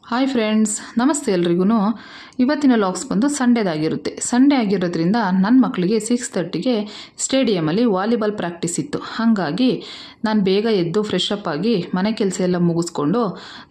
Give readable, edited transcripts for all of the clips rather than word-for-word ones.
Hi friends, ನಮಸ್ತೆ ಎಲ್ರಿಗೂ. ಇವತ್ತಿನ ಲಾಗ್ಸ್ ಬಂದು ಸಂಡೇದಾಗಿರುತ್ತೆ. ಸಂಡೇ ಆಗಿರೋದ್ರಿಂದ ನನ್ನ ಮಕ್ಕಳಿಗೆ 6:30ಗೆ ಸ್ಟೇಡಿಯಮಲ್ಲಿ ವಾಲಿಬಾಲ್ ಪ್ರಾಕ್ಟೀಸ್ ಇತ್ತು. ಹಾಗಾಗಿ ನಾನು ಬೇಗ ಎದ್ದು ಫ್ರೆಶ್ ಅಪ್ ಆಗಿ ಮನೆ ಕೆಲಸ ಎಲ್ಲ ಮುಗಿಸ್ಕೊಂಡು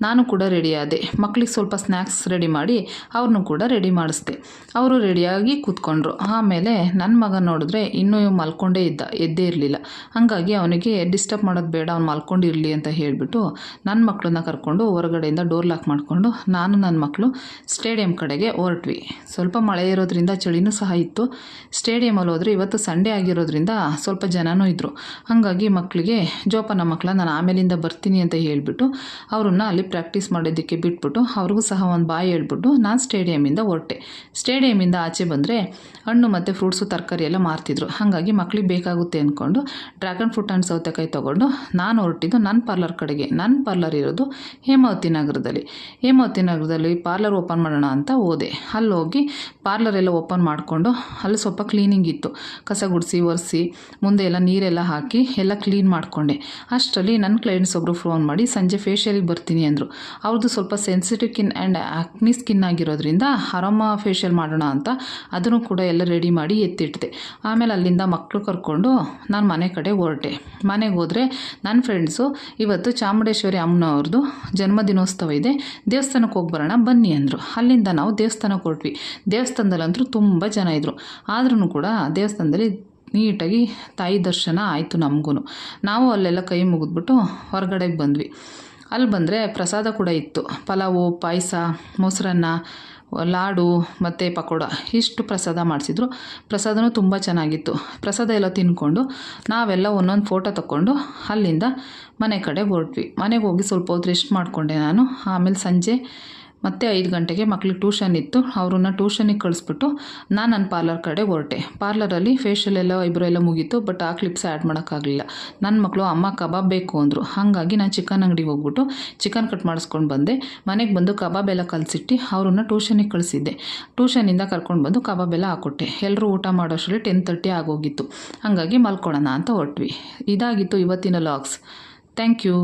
ನಾನು ಕೂಡ ರೆಡಿ ಆದೆ. ಮಕ್ಕಳಿಗೆ ಸ್ವಲ್ಪ ಸ್ನ್ಯಾಕ್ಸ್ ರೆಡಿ ಮಾಡಿ ಅವ್ರನ್ನೂ ಕೂಡ ರೆಡಿ ಮಾಡಿಸ್ದೆ. ಅವರು ರೆಡಿಯಾಗಿ ಕೂತ್ಕೊಂಡ್ರು. ಆಮೇಲೆ ನನ್ನ ಮಗ ನೋಡಿದ್ರೆ ಇನ್ನೂ ಮಲ್ಕೊಂಡೇ ಇದ್ದ, ಎದ್ದೇ ಇರಲಿಲ್ಲ. ಹಾಗಾಗಿ ಅವನಿಗೆ ಡಿಸ್ಟರ್ಬ್ ಮಾಡೋದು ಬೇಡ, ಅವ್ನು ಮಲ್ಕೊಂಡಿರಲಿ ಅಂತ ಹೇಳಿಬಿಟ್ಟು ನನ್ನ ಮಕ್ಕಳನ್ನ ಕರ್ಕೊಂಡು ಹೊರಗಡೆಯಿಂದ ಡೋರ್ ಲಾಕ್ ಮಾಡಿಕೊಂಡು ನಾನು ನನ್ನ ಮಕ್ಕಳು ಸ್ಟೇಡಿಯಂ ಕಡೆಗೆ ಹೊರಟ್ವಿ. ಸ್ವಲ್ಪ ಮಳೆ ಇರೋದ್ರಿಂದ ಚಳಿನೂ ಸಹ ಇತ್ತು. ಸ್ಟೇಡಿಯಮಲ್ಲಿ ಹೋದರೆ ಇವತ್ತು ಸಂಡೇ ಆಗಿರೋದ್ರಿಂದ ಸ್ವಲ್ಪ ಜನನೂ ಇದ್ದರು. ಹಾಗಾಗಿ ಮಕ್ಕಳಿಗೆ ಜೋಪಾನ ಮಕ್ಕಳ, ನಾನು ಆಮೇಲಿಂದ ಬರ್ತೀನಿ ಅಂತ ಹೇಳಿಬಿಟ್ಟು ಅವ್ರನ್ನ ಅಲ್ಲಿ ಪ್ರಾಕ್ಟೀಸ್ ಮಾಡೋದಕ್ಕೆ ಬಿಟ್ಬಿಟ್ಟು ಅವ್ರಿಗೂ ಸಹ ಒಂದು ಬಾಯ್ ಹೇಳ್ಬಿಟ್ಟು ನಾನು ಸ್ಟೇಡಿಯಮಿಂದ ಹೊರಟೆ. ಸ್ಟೇಡಿಯಮಿಂದ ಆಚೆ ಬಂದರೆ ಹಣ್ಣು ಮತ್ತು ಫ್ರೂಟ್ಸು ತರಕಾರಿ ಎಲ್ಲ ಮಾರ್ತಿದ್ರು. ಹಾಗಾಗಿ ಮಕ್ಕಳಿಗೆ ಬೇಕಾಗುತ್ತೆ ಅಂದ್ಕೊಂಡು ಡ್ರ್ಯಾಗನ್ ಫ್ರೂಟ್ ಆ್ಯಂಡ್ ಸೌತೆಕಾಯಿ ತೊಗೊಂಡು ನಾನು ಹೊರಟಿದ್ದು ನನ್ನ ಪಾರ್ಲರ್ ಕಡೆಗೆ. ನನ್ನ ಪಾರ್ಲರ್ ಇರೋದು ಹೇಮಾವತಿ ನಗರದಲ್ಲಿ ಪಾರ್ಲರ್ ಓಪನ್ ಮಾಡೋಣ ಅಂತ ಹೋದೆ. ಅಲ್ಲಿ ಹೋಗಿ ಪಾರ್ಲರ್ ಎಲ್ಲ ಓಪನ್ ಮಾಡಿಕೊಂಡು ಅಲ್ಲಿ ಸ್ವಲ್ಪ ಕ್ಲೀನಿಂಗ್ ಇತ್ತು. ಕಸ ಗುಡಿಸಿ ಒರೆಸಿ ಮುಂದೆ ಎಲ್ಲ ನೀರೆಲ್ಲ ಹಾಕಿ ಎಲ್ಲ ಕ್ಲೀನ್ ಮಾಡಿಕೊಂಡೆ. ಅಷ್ಟರಲ್ಲಿ ನನ್ನ ಕ್ಲೈಂಟ್ಸ್ ಒಬ್ಬರು ಫೋನ್ ಮಾಡಿ ಸಂಜೆ ಫೇಶಿಯಲಿಗೆ ಬರ್ತೀನಿ ಅಂದರು. ಅವ್ರದ್ದು ಸ್ವಲ್ಪ ಸೆನ್ಸಿಟಿವ್ ಸ್ಕಿನ್ ಆ್ಯಂಡ್ ಆಕ್ನಿ ಸ್ಕಿನ್ ಆಗಿರೋದ್ರಿಂದ ಅರೋಮಾ ಫೇಶಿಯಲ್ ಮಾಡೋಣ ಅಂತ ಅದನ್ನು ಕೂಡ ಎಲ್ಲ ರೆಡಿ ಮಾಡಿ ಎತ್ತಿಟ್ಟಿದೆ. ಆಮೇಲೆ ಅಲ್ಲಿಂದ ಮಕ್ಕಳು ಕರ್ಕೊಂಡು ನಾನು ಮನೆ ಕಡೆ ಹೊರಟೆ. ಮನೆಗೆ ಹೋದರೆ ನನ್ನ ಫ್ರೆಂಡ್ಸು ಇವತ್ತು ಚಾಮುಂಡೇಶ್ವರಿ ಅಮ್ಮನವ್ರದ್ದು ಜನ್ಮದಿನೋತ್ಸವ ಇದೆ, ದೇವಸ್ಥಾನಕ್ಕೆ ಹೋಗಿ ಬರೋಣ ಬನ್ನಿ ಅಂದರು. ಅಲ್ಲಿಂದ ನಾವು ದೇವಸ್ಥಾನಕ್ಕೆ ಹೊರಟ್ವಿ. ದೇವಸ್ಥಾನದಲ್ಲಂತೂ ತುಂಬ ಜನ ಇದ್ದರು. ಆದ್ರೂ ಕೂಡ ದೇವಸ್ಥಾನದಲ್ಲಿ ನೀಟಾಗಿ ತಾಯಿ ದರ್ಶನ ಆಯಿತು ನಮಗೂ. ನಾವು ಅಲ್ಲೆಲ್ಲ ಕೈ ಮುಗಿದ್ಬಿಟ್ಟು ಹೊರಗಡೆಗೆ ಬಂದ್ವಿ. ಅಲ್ಲಿ ಬಂದರೆ ಪ್ರಸಾದ ಕೂಡ ಇತ್ತು. ಪಲಾವು, ಪಾಯಸ, ಮೊಸರನ್ನ, ಲಾಡು ಮತ್ತು ಪಕೋಡ ಇಷ್ಟು ಪ್ರಸಾದ ಮಾಡಿಸಿದ್ರು. ಪ್ರಸಾದನೂ ತುಂಬ ಚೆನ್ನಾಗಿತ್ತು. ಪ್ರಸಾದ ಎಲ್ಲ ತಿಂದ್ಕೊಂಡು ನಾವೆಲ್ಲ ಒಂದೊಂದು ಫೋಟೋ ತಗೊಂಡು ಅಲ್ಲಿಂದ ಮನೆ ಕಡೆ ಹೊರಟ್ವಿ. ಮನೆಗೆ ಹೋಗಿ ಸ್ವಲ್ಪ ಹೊತ್ತು ರೆಸ್ಟ್ ಮಾಡಿಕೊಂಡೆ ನಾನು. ಆಮೇಲೆ ಸಂಜೆ ಮತ್ತೆ 5 ಗಂಟೆಗೆ ಮಕ್ಳಿಗೆ ಟ್ಯೂಷನ್ ಇತ್ತು. ಅವ್ರನ್ನ ಟ್ಯೂಷನಿಗೆ ಕಳಿಸ್ಬಿಟ್ಟು ನಾನು ನನ್ನ ಪಾರ್ಲರ್ ಕಡೆ ಹೊರಟೆ. ಪಾರ್ಲರಲ್ಲಿ ಫೇಶಿಯಲ್ ಎಲ್ಲ ಐಬ್ರೋ ಎಲ್ಲ ಮುಗೀತು. ಬಟ್ ಆ ಕ್ಲಿಪ್ಸ್ ಆ್ಯಡ್ ಮಾಡೋಕ್ಕಾಗಲಿಲ್ಲ. ನನ್ನ ಮಕ್ಕಳು ಅಮ್ಮ ಕಬಾಬ್ ಬೇಕು ಅಂದರು. ಹಾಗಾಗಿ ನಾನು ಚಿಕನ್ ಅಂಗಡಿಗೆ ಹೋಗ್ಬಿಟ್ಟು ಚಿಕನ್ ಕಟ್ ಮಾಡಿಸ್ಕೊಂಡು ಬಂದೆ. ಮನೆಗೆ ಬಂದು ಕಬಾಬ್ ಎಲ್ಲ ಕಲಸಿಟ್ಟು ಅವ್ರನ್ನ ಟ್ಯೂಷನಿಗೆ ಕಳಿಸಿದ್ದೆ. ಟ್ಯೂಷನಿಂದ ಕರ್ಕೊಂಡು ಬಂದು ಕಬಾಬ್ ಎಲ್ಲ ಹಾಕ್ಕೊಟ್ಟೆ. ಎಲ್ಲರೂ ಊಟ ಮಾಡೋಷ್ಟರಲ್ಲಿ 10:30 ಆಗೋಗಿತ್ತು. ಹಾಗಾಗಿ ಮಲ್ಕೊಳ್ಳೋಣ ಅಂತ ಹೊರಟ್ವಿ. ಇದಾಗಿತ್ತು ಇವತ್ತಿನ ಲಾಗ್ಸ್. Thank you.